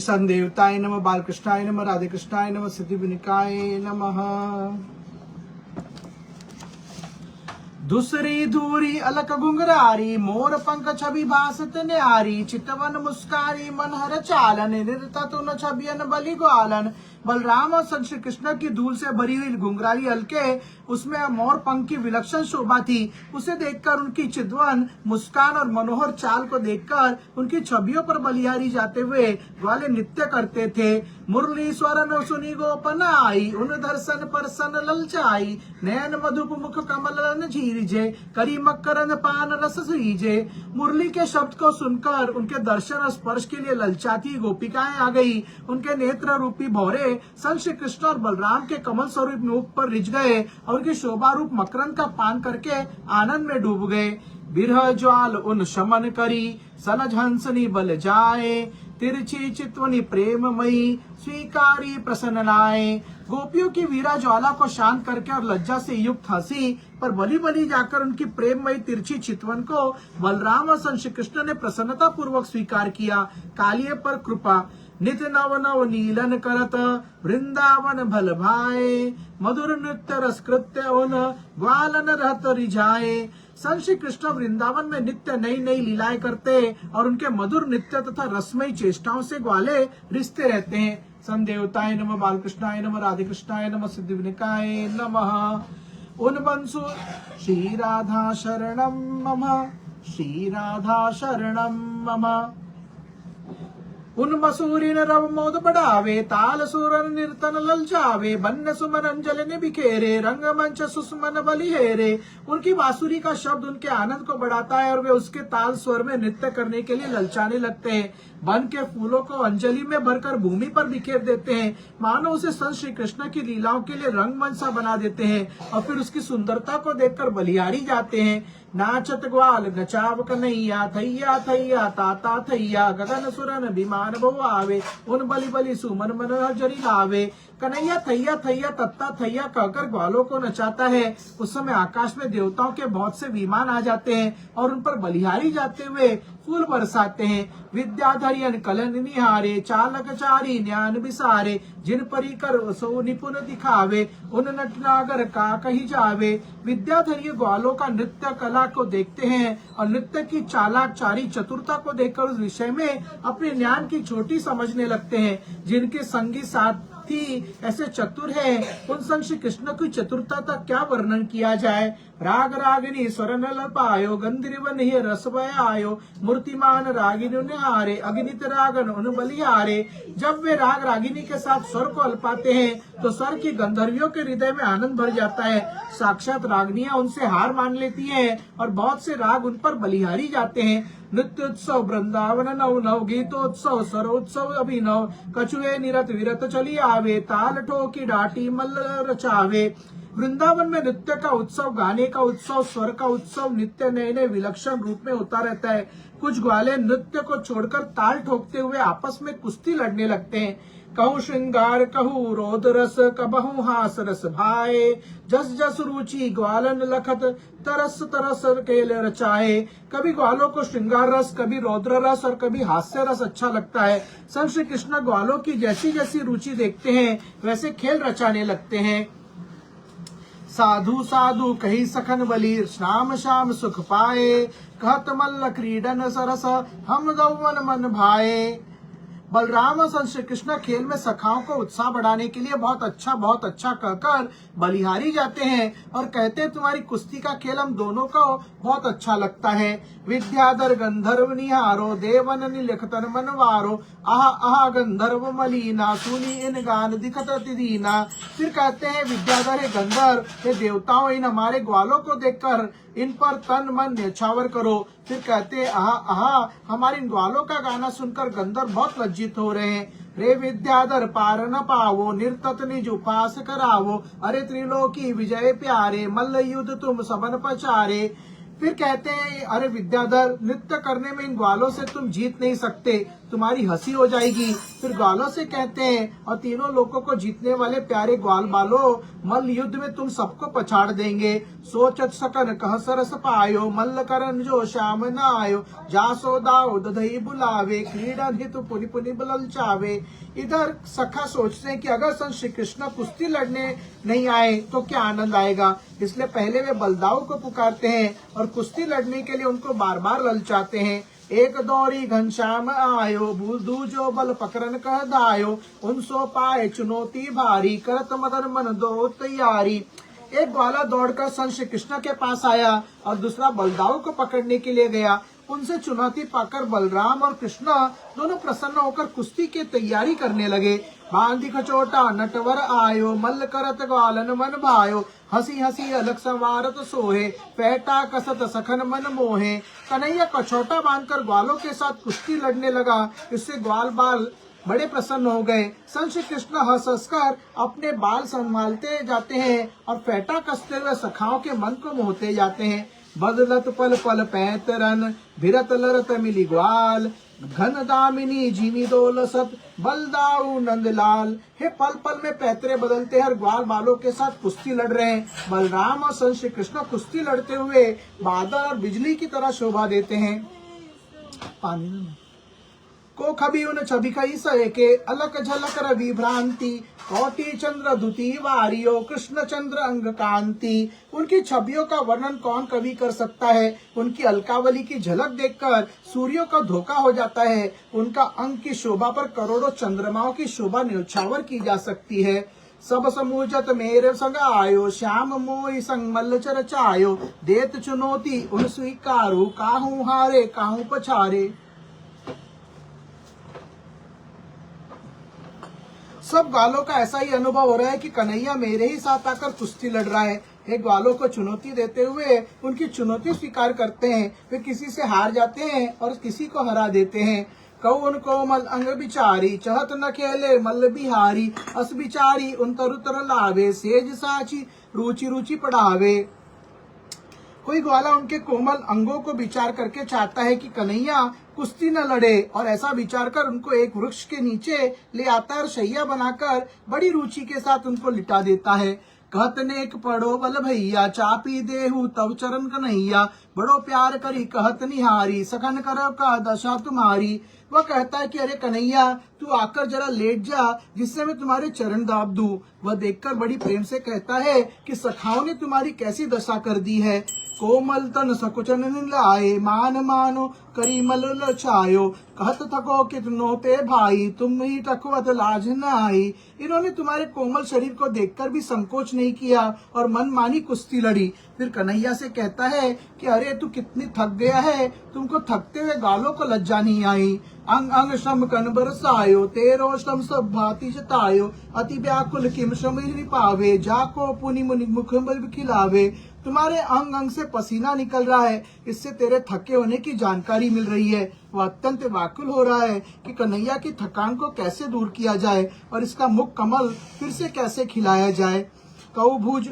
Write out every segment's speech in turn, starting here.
संदेवताय नमः, बालकृष्णाय नमः, राधे कृष्णाय नमः, सिद्धिविनायकाय नमः। दूसरी दूरी अलक घुंघरारी, मोर पंख छवि भासत न्यारी, चितवन मुस्कारी मनहर चालन, निरता तुन छबियन बलि ग्वालन। बलराम और श्री कृष्ण की धूल से भरी हुई घुंघरारी अलके, उसमें मोर पंख की विलक्षण शोभा थी। उसे देखकर, उनकी चितवन मुस्कान और मनोहर चाल को देखकर उनकी छवियों पर बलिहारी जाते हुए ग्वाले नृत्य करते थे। मुरली स्वरन सुनी गोपन आई, उन दर्शन पर सन ललचाई, नयन मधुप मुख कमल झीरिजे, करी मकरंद पान रस सीजे। मुरली के शब्द को सुनकर उनके दर्शन और स्पर्श के लिए ललचाती गोपिकाएं आ गई। उनके नेत्र रूपी भौरे श्री कृष्ण और बलराम के कमल स्वरूप मुख पर रिझ गए और उनकी शोभा रूप मकरंद का पान करके आनंद में डूब गए। बिरह ज्वाल उन शमन करी, सनज हंसनी बल जाए, तिरछी चितवनी प्रेममयी, स्वीकारी प्रसन्न नाए। गोपियों की वीरा ज्वाला को शांत करके और लज्जा से युक्त हंसी पर बली बली जाकर उनकी प्रेममयी तिरछी चितवन को बलराम और श्री कृष्ण ने प्रसन्नता पूर्वक स्वीकार किया। कालिये पर कृपा, नित नव नव नीलन करत, वृंदावन भल भाए, मधुर नृत्य रस कृत्य उन, ग्वालन रहत रिझाए। श्री कृष्ण वृंदावन में नित्य नई नई लीलाएं करते और उनके मधुर नृत्य तथा रसमयी चेष्टाओं से ग्वाले रिश्ते रहते हैं। संदेवताय नमः, बालकृष्णाय नमः, राधे कृष्णाय नमः, सिद्धिविनायकाय नमः। उन बंसु श्री राधा शरणम मम, श्री राधा शरणम मम। उन मसूरी न रव मोद बढ़ावे, ताल सुरन निर्तन ललचावे, बन्न सुमन अंजलि ने बिखेरे, रंग मंच सुस्मन बलिहेरे। उनकी बांसुरी का शब्द उनके आनंद को बढ़ाता है और वे उसके ताल स्वर में नृत्य करने के लिए ललचाने लगते हैं। वन के फूलों को अंजलि में भरकर भूमि पर बिखेर देते हैं, मानो उसे संत श्री कृष्ण की लीलाओं के लिए रंगमंच सा बना देते हैं और फिर उसकी सुंदरता को देखकर बलिहारी जाते हैं। नाचत ग्वाल नचाव कन्हैया, थैया थैया ताता थैया, गगन सुरन विमान बहु आवे, उन बलि बलि सुमन मन जरी लावे। कन्हैया थैया थैया तत्ता थैया कहकर ग्वालों को नचाता है। उस समय आकाश में देवताओं के बहुत से विमान आ जाते हैं और उन पर बलिहारी जाते हुए फूल बरसाते हैं। विद्याधरियन कलन निहारे, चालक चारी ज्ञान विसारे, जिन परी कर सो निपुण दिखावे, उन नटनागर का कही जावे। विद्याधरी ग्वालों का नृत्य कला को देखते हैं और नृत्य की चालाक चारी चतुरता को देखकर उस विषय में अपने ज्ञान की छोटी समझने लगते हैं। जिनके संगी साथी ऐसे चतुर है, उन श्री कृष्ण की चतुरता का क्या वर्णन किया जाए। राग रागिनी स्वर न पायो, गंधर्व निह रस आयो, मूर्तिमान रागिनी ने हारे, अग्नित रागन उन बलिहारे। जब वे राग रागिनी के साथ स्वर को अल्पाते हैं तो स्वर की गंधर्वियों के हृदय में आनंद भर जाता है। साक्षात रागनियां उनसे हार मान लेती हैं और बहुत से राग उन पर बलिहारी जाते हैं। नृत्योत्सव वृंदावन नव नव, गीतोत्सव सरोत्सव अभिनव, कछुए निरत विरत चली आवे, ताल ठोकी डाटी मल्ल रचावे। वृंदावन में नृत्य का उत्सव, गाने का उत्सव, स्वर का उत्सव नित्य नए नए विलक्षण रूप में होता रहता है। कुछ ग्वाले नृत्य को छोड़कर ताल ठोकते हुए आपस में कुश्ती लड़ने लगते हैं। कहूँ श्रृंगार कहूँ रोद रस, कबहू हास रस भाए, जस जस रुचि ग्वालन लखत, तरस तरस केल रचाए। कभी ग्वालों को श्रृंगार रस, कभी रौद्र रस और कभी हास्य रस अच्छा लगता है। संत श्री कृष्ण ग्वालों की जैसी जैसी रुचि देखते हैं वैसे खेल रचाने लगते हैं। साधु साधु कही सखन बलि, श्याम श्याम सुख पाए, कहत मल्ल क्रीडन सरस, हम गौवन मन भाए। बलराम और श्री कृष्ण खेल में सखाओं को उत्साह बढ़ाने के लिए बहुत अच्छा कहकर बलिहारी जाते हैं और कहते हैं तुम्हारी कुश्ती का खेल हम दोनों को बहुत अच्छा लगता है। विद्याधर गंधर्व निहारो, देवन निलिखतन मनवारो, आह आह गंधर्व मलीना, सुनी इन गान दिखत दीना। फिर कहते हैं विद्याधर हे गंधर्व, हे देवताओं, इन हमारे ग्वालों को देखकर इन पर तन मन न्यौछावर करो। फिर कहते आहा आहा, हमारे इन ग्वालों का गाना सुनकर गंधर्व बहुत लज्जित हो रहे हैं। रे विद्याधर पार न पावो, निर्तत निज उपास करावो, अरे त्रिलोकी विजय प्यारे, मल्ल युद्ध तुम सबन पचारे। फिर कहते हैं अरे विद्याधर, नृत्य करने में इन ग्वालों से तुम जीत नहीं सकते, तुम्हारी हंसी हो जाएगी। फिर ग्वालों से कहते हैं, और तीनों लोगों को जीतने वाले प्यारे ग्वाल बालो, मल्ल युद्ध में तुम सबको पछाड़ देंगे। सोचत सकन कह सरस पायो, मल्ल करन जो श्याम न आयो। जासो दाओ दधई बुलावे, क्रीडन हितु पुनि पुनि ललचावे। इधर सखा सोचते हैं कि अगर संत श्री कृष्ण कुश्ती लड़ने नहीं आए तो क्या आनंद आएगा, इसलिए पहले वे बलदाऊ को पुकारते हैं और कुश्ती लड़ने के लिए उनको बार बार ललचाते हैं। एक दौरी घनश्याम आयो, दूजो बल पकड़न कह दायो। उनसो पाए चुनौती भारी, करत मदन मन दो तैयारी। एक ग्वाला दौड़कर संत श्री कृष्ण के पास आया और दूसरा बलदाऊ को पकड़ने के लिए गया। उनसे चुनौती पाकर बलराम और कृष्ण दोनों प्रसन्न होकर कुश्ती की तैयारी करने लगे। बांधी खचोटा नटवर आयो, मल्ल करत ग्वालन मन भायो। हंसी हंसी अलग संवारत सोहे, पैटा कसत सखन मन मोहे। कन्हैया कछोटा बांधकर ग्वालों के साथ कुश्ती लड़ने लगा। इससे ग्वाल बाल बड़े प्रसन्न हो गए। संत श्री कृष्ण हंस हंसकर अपने बाल संभालते जाते हैं और फेटा कसते हुए सखाओं के मन को मोहते जाते हैं। बदलत पल पल पैतरन, भिरत लरत मिली ग्वाल। घन दामिनी जीमी दोलसत, बलदाऊ नंदलाल। हे पल पल में पैतरे बदलते हर ग्वाल बालों के साथ कुश्ती लड़ रहे हैं। बलराम और संत श्री कृष्ण कुश्ती लड़ते हुए बादल और बिजली की तरह शोभा देते हैं। पानी को खबी उन छवि कई सहे के, अलक झलक रवि भ्रांति। कोटि चंद्र दुती वारियो, कृष्ण चंद्र अंग कांति। उनकी छवियों का वर्णन कौन कवि कर सकता है। उनकी अलकावली की झलक देखकर सूर्यों का धोखा हो जाता है। उनका अंग की शोभा पर करोड़ों चंद्रमाओं की शोभा न्यौछावर की जा सकती है। सब समूजत मेरे संग आयो, श्याम मोहि संग मल्ल चरचायो। देत चुनौती उन स्वीकारो, काहू हारे काहू पछारे। सब ग्वालों का ऐसा ही अनुभव हो रहा है कि कन्हैया मेरे ही साथ आकर कुश्ती लड़ रहा है। हे ग्वालों को चुनौती देते हुए उनकी चुनौती स्वीकार करते हैं। वे किसी से हार जाते हैं और किसी को हरा देते हैं। कौन कोमल अंग बिचारी, चहत न खेले मल्ल बिहारी। अस बिचारी उन तरुतर लावे, सेज साची रुचि रुचि पढ़ावे। कोई ग्वाला उनके कोमल अंगों को विचार करके चाहता है कि कन्हैया कुश्ती न लड़े, और ऐसा विचार कर उनको एक वृक्ष के नीचे ले आता है और शैया बनाकर बड़ी रुचि के साथ उनको लिटा देता है। कहत नेक पढ़ो बल भैया, चापी देहू तब चरण कन्हैया। बड़ो प्यार करी कहत निहारी, सखन करब का दशा तुम्हारी। वह कहता है कि अरे कन्हैया तू आकर जरा लेट जा, जिससे मैं तुम्हारे चरण दाब दूं। वह देखकर बड़ी प्रेम से कहता है कि सखाओं ने तुम्हारी कैसी दशा कर दी है। कोमल तन सकुचन लाए, मान मानो करी मल लछायो। कहत थको कितनो ते भाई, तुम ही टकवत लाज न आई। इन्होंने तुम्हारे कोमल शरीर को देखकर भी संकोच नहीं किया और मन मानी कुश्ती लड़ी। फिर कन्हैया से कहता है कि अरे तू कितनी थक गया है, तुमको थकते हुए गालों को लज्जा नहीं आई। अंग अंग श्रम कन बरसायो, तेरो श्रम सब भांति जतायो। अति व्याकुल किम श्रम ही पावे, जाको पुनि मुनि मुख खिलावे। तुम्हारे अंग अंग से पसीना निकल रहा है, इससे तेरे थके होने की जानकारी मिल रही है। वह अत्यंत व्याकुल हो रहा है कि कन्हैया की थकान को कैसे दूर किया जाए और इसका मुख कमल फिर से कैसे खिलाया जाए। कौ भुज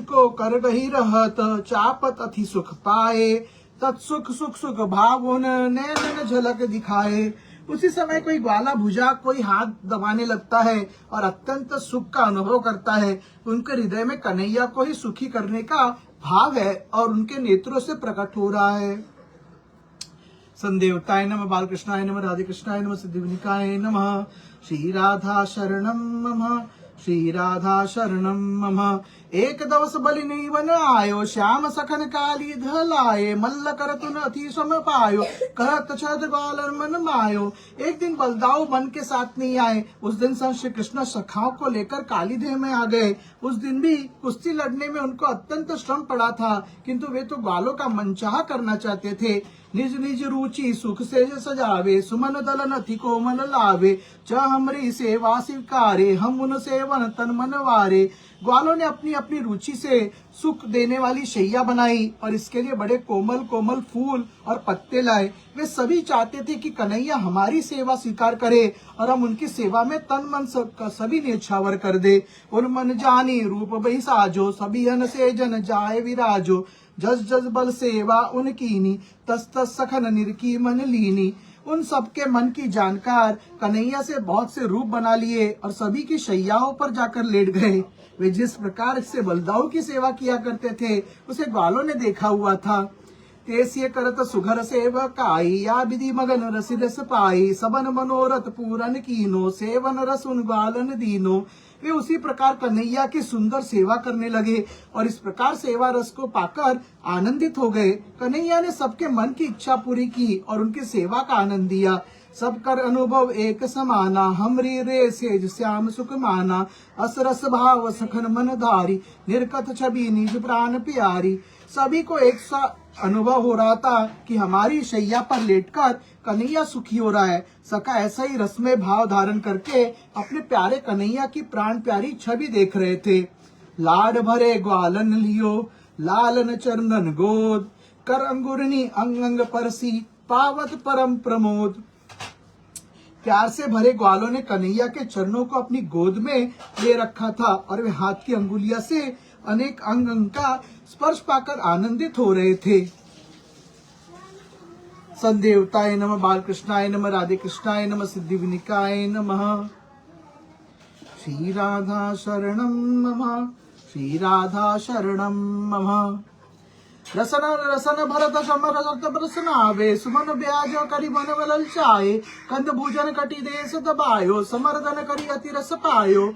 को कर गही रहत, चापत अति सुख पाए। तत्सुख सुख सुख भावुन, नैनन झलक दिखाए। उसी समय कोई ग्वाला भुजा कोई हाथ दबाने लगता है और अत्यंत सुख का अनुभव करता है। उनके हृदय में कन्हैया को ही सुखी करने का भाव है और उनके नेत्रों से प्रकट हो रहा है। संदेवताय नमः, बालकृष्णाय नमः, राधे कृष्णाय नमः, सिद्धिविनायकाय नमः। श्री राधा शरणम मम, श्री राधा शरणम मम। एक दवस बलि वन आयो, श्याम सखन काली धलाए। मल्ल करतुन अति सम पायो, कहत छद ग्वालन मन मायो। एक दिन बलदाऊ वन के साथ नहीं आए। उस दिन संत श्री कृष्ण सखाओं को लेकर काली देह में आ गए। उस दिन भी कुश्ती लड़ने में उनको अत्यंत श्रम पड़ा था, किंतु वे तो ग्वालों का मनचाहा करना चाहते थे। निज निज रुचि सुख से सजावे, सुमन दलन अति कोमल लावे। च हमरी सेवा स्वीकारे, हम उन सेवन तन मन वारे। ग्वालों ने अपनी अपनी रुचि से सुख देने वाली शैया बनाई और इसके लिए बड़े कोमल कोमल फूल और पत्ते लाए। वे सभी चाहते थे कि कन्हैया हमारी सेवा स्वीकार करे और हम उनकी सेवा में तन मन सभी न्यौछावर कर दे। उन मन जानी रूप बही साजो, सभी हन से जन जाए विराजो। जस जस बल सेवा उनकीनी, तस तस सखन निरकी मन लीनी। उन सबके मन की जानकार कन्हैया से बहुत से रूप बना लिए और सभी की शैयाओं पर जाकर लेट गए। वे जिस प्रकार से बलदाऊ की सेवा किया करते थे उसे ग्वालों ने देखा हुआ था। तेसिय करत सुघर सेवकाई या विधि मगन रसी रस पाई सबन मनोरथ पूरन कीनो सेवन रस उन ग्वालन दीनो। वे उसी प्रकार कन्हैया की सुंदर सेवा करने लगे और इस प्रकार सेवा रस को पाकर आनंदित हो गए। कन्हैया ने सबके मन की इच्छा पूरी की और उनकी सेवा का आनंद दिया। सब कर अनुभव एक समाना हमरी रे सेज श्याम सुख माना अस रस भाव सखन मन धारी निर्कथ छवि निज प्राण प्यारी। सभी को एक सा अनुभव हो रहा था कि हमारी शैया पर लेटकर कन्हैया सुखी हो रहा है। सखा ऐसा ही रसमय भाव धारण करके अपने प्यारे कन्हैया की प्राण प्यारी छवि देख रहे थे। लाड भरे ग्वालन लियो लालन चंदन गोद कर अंगुरनी अंग अंग परसी पावत परम प्रमोद। प्यार से भरे ग्वालों ने कन्हैया के चरणों को अपनी गोद में ले रखा था और वे हाथ की अंगुलियां से अनेक अंग अंग का स्पर्श पाकर आनंदित हो रहे थे। संदेवताय नमः, बालकृष्णाय नमः, राधे कृष्णाय नमः, सिद्धि विनिकाय नमः। श्री राधा शरणं मम, श्री राधा शरणं मम। रसन रसन भरत समर रक्त बरसन आवे सुमन ब्याज करी मन वलल चाहे कंद भूजन कटी देश दबायो समर्दन करी अति रस पायो।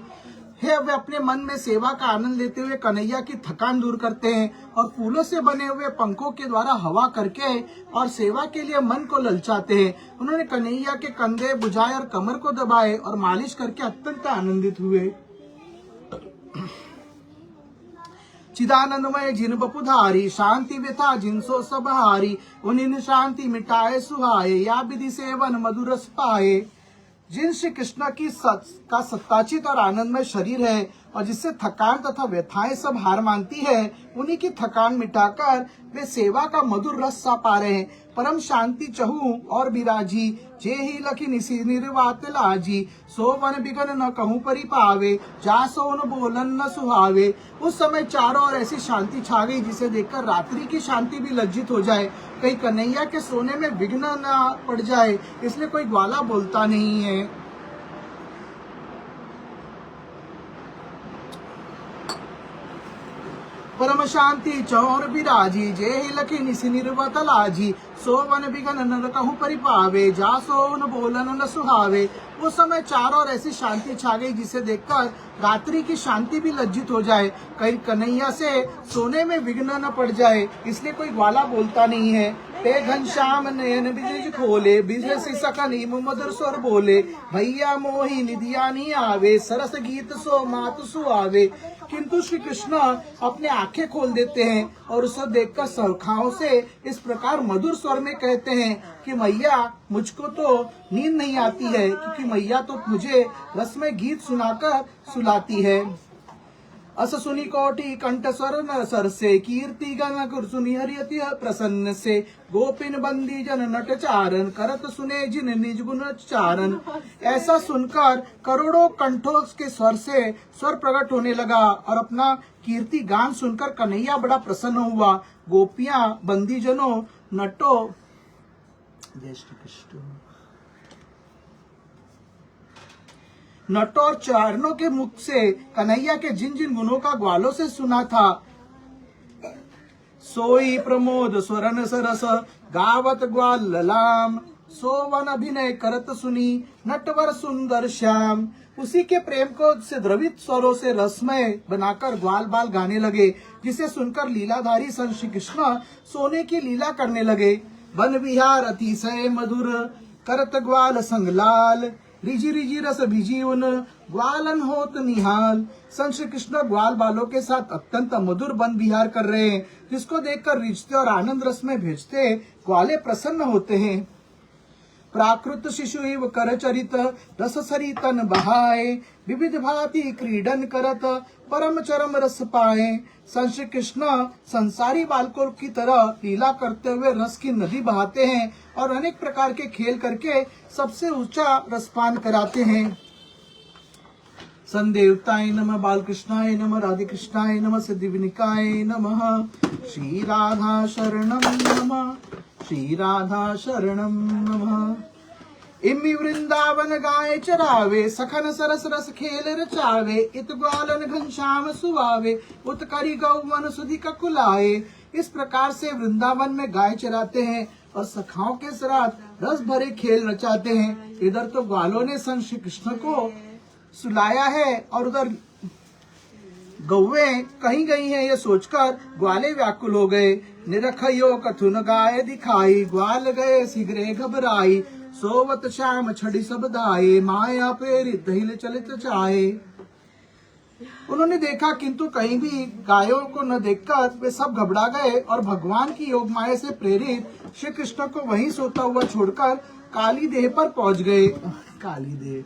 हे वे अपने मन में सेवा का आनंद लेते हुए कन्हैया की थकान दूर करते हैं और फूलों से बने हुए पंखों के द्वारा हवा करके और सेवा के लिए मन को ललचाते हैं। उन्होंने कन्हैया के कंधे बुझाए और कमर को दबाए और मालिश करके अत्यंत आनंदित हुए। चिदानंदमय जिन बपुधारी शांति व्यथा जिनसो सब हारी उन्हीं शांति मिटाए सुहाए या विधि सेवन मधुर रस पाए। जिन श्री कृष्ण की का सत्ताचित और आनंदमय शरीर है और जिससे थकान तथा व्यथाएं सब हार मानती है उन्हीं की थकान मिटाकर वे सेवा का मधुर रस सा पा रहे हैं। परम शांति चहु और बिराजी जे ही लखी निसी निर्वात लाजी सो वन बिगन न कहूं परि पावे जा सोन बोलन न सुहावे। उस समय चारों ओर ऐसी शांति छा गई जिसे देखकर रात्रि की शांति भी लज्जित हो जाए। कहीं कन्हैया के सोने में विघ्न न पड़ जाए इसलिए कोई ग्वाला बोलता नहीं है। परम शांति चौर बिराजी जे ही लखी निसी निर्वत लाजी सो वन बिगन न कहूं परि पावे जा सोन बोलन न सुहावे। उस समय चारों ओर ऐसी शांति छा गई जिसे देखकर रात्रि की शांति भी लज्जित हो जाए। कहीं कन्हैया से सोने में विघ्न न पड़ जाए इसलिए कोई ग्वाला बोलता नहीं है। ते घनश्याम नयन बिज खोले बिजले सी सकनी मधुर स्वर बोले भैया मोही निधिया नहीं आवे सरस गीत सो मात सुआवे। किंतु श्री कृष्ण अपने आंखें खोल देते हैं और उसे देखकर सखाओं से इस प्रकार मधुर स्वर में कहते हैं कि मैया मुझको तो नींद नहीं आती है क्योंकि मैया तो मुझे रसमय गीत सुनाकर सुलाती है। अस सुनी कोटि कंठ स्वर न सर से कीर्ति गण गुर सुनी हरियति प्रसन्न से गोपिन बंदी जन नट चारण करत सुने जिन निज गुण चारण। ऐसा सुनकर करोड़ों कंठों के स्वर से स्वर प्रकट होने लगा और अपना कीर्ति गान सुनकर कन्हैया बड़ा प्रसन्न हुआ। गोपियां बंदी जनों नटो जय श्री कृष्ण नटो और चारणों के मुख से कन्हैया के जिन जिन गुणों का ग्वालों से सुना था सोई प्रमोद स्वरन सरस गावत ग्वाल ललाम सोवन अभिनय करत सुनी नटवर सुंदर श्याम। उसी के प्रेम को से द्रवित स्वरों से रसमय बनाकर ग्वाल बाल गाने लगे जिसे सुनकर लीलाधारी संत श्री कृष्ण सोने की लीला करने लगे। वन विहार अतिशय मधुर करत ग्वाल संग लाल रिजी रिजी रस भिजी उन ग्वालन होत निहाल। संत श्री कृष्ण ग्वाल बालों के साथ अत्यंत मधुर वन विहार कर रहे हैं जिसको देखकर रिझते और आनंद रस में भेजते ग्वाले प्रसन्न होते हैं। प्राकृत शिशु इव कर चरित रस सरितन बहाए विविध भांति क्रीडन करत परम चरम रस पाए। संत श्री कृष्ण संसारी बालकों की तरह लीला करते हुए रस की नदी बहाते हैं और अनेक प्रकार के खेल करके सबसे ऊंचा रसपान कराते हैं। संदेवताय नमः, बालकृष्णाय नमः, राधे कृष्णाय नमः, सिद्धि विनिकाय नमः। श्री राधा शरणं नमः, श्री राधा शरणं नमः। इमि वृंदावन गाय चरावे, सखन सरस रस खेल रचावे, इत ग्वालन घनश्याम सुवावे, उत करी गौवन सुधि ककुलाए। इस प्रकार से वृंदावन में गाय चराते हैं और सखाओं के साथ रस भरे खेल रचाते हैं। इधर तो ग्वालों ने संग श्री कृष्ण को सुलाया है और उधर गौवे कहीं गई हैं ये सोचकर ग्वाले व्याकुल हो गए। निरखयो कथुन गाय दिखाई, ग्वाल गए शीघ्रे घबराई, सोवत श्याम छड़ी सब दाए, माया प्रेरित दहिल चलित चाहे। उन्होंने देखा किंतु कहीं भी गायों को न देखकर वे सब घबरा गए और भगवान की योग माया से प्रेरित श्री कृष्ण को वहीं सोता हुआ छोड़कर काली देह पर पहुंच गए। काली देह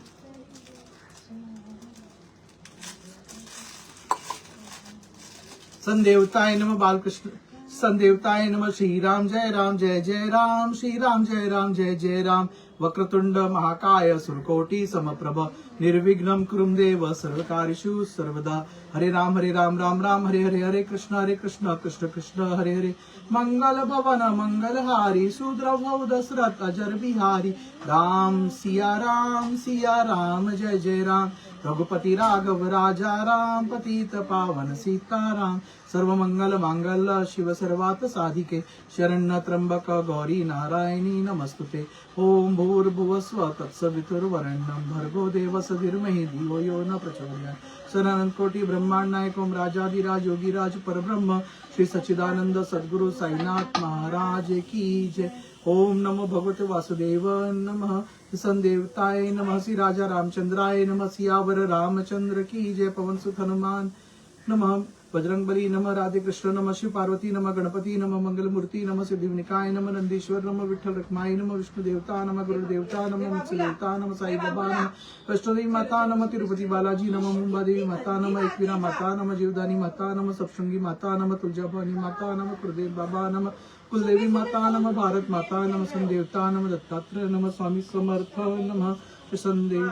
संदेवताय नमः बालकृष्ण, संदेवताय नमः। श्री राम जय राम जय जय राम, श्री राम जय राम जय जय राम। वक्रतुंड महाकाय सुरकोटि समप्रभ, निर्विघ्नं कुरुं देव सर्वकार्येषु सर्वदा। हरे राम राम राम हरे हरे, हरे कृष्ण कृष्ण कृष्ण हरे हरे। मंगल भवन मंगलहारी, सुद्रभव दशरथ अजर बिहारी। राम सिया राम जय जय राम। रघुपति राघव राजा राम, पतित पावन सीताराम। सर्व मंगल मांगल्य शिव सर्वार्थ साधिके, शरण्य त्र्यंबक गौरी नारायणी नमस्तुते। ओम भूर्भुवस्व तत्सवितुर्वरेण्यं भर्गो देवस्य धीमहि धियो यो न प्रचोदयात्। सदानंद कोटि ब्रह्मांड नायक ओम राजाधिराज योगीराज परब्रह्म श्री सच्चिदानंद सद्गुरु साईनाथ महाराज की जय। ओम नमो भगवते वासुदेव नमः, संदेवताय नमः, श्री राजा रामचंद्राय नमः, सियावर रामचंद्र की जय। पवन सुत हनुमान नमः, बजरंग बली नमः, राधे कृष्ण नमः, शिव पार्वती नमः, गणपति नमः, मंगल मूर्ति नमः, सिद्धिविनायक नमः, नंदीश्वर नमः, विठ्ठल रखमाई नमः, विष्णु देवता नमः, गुरु देवता नमः, मत्स्य देवता नमः, साई बाबा नमः, वैष्णोदेवी माता नमः, तिरुपति बालाजी नमः, मुंबा देवी माता नमः, एकवीरा माता नमः, जीवदानी माता नमः, सप्तशृंगी माता नमः, तुलजा भवानी माता नमः, कुलदेव बाबा नमः, कुलदेवी माता नमः, भारत माता नमः, संदेवता नमः, दत्तात्रेय नमः, स्वामी समर्थ नमः, संदेव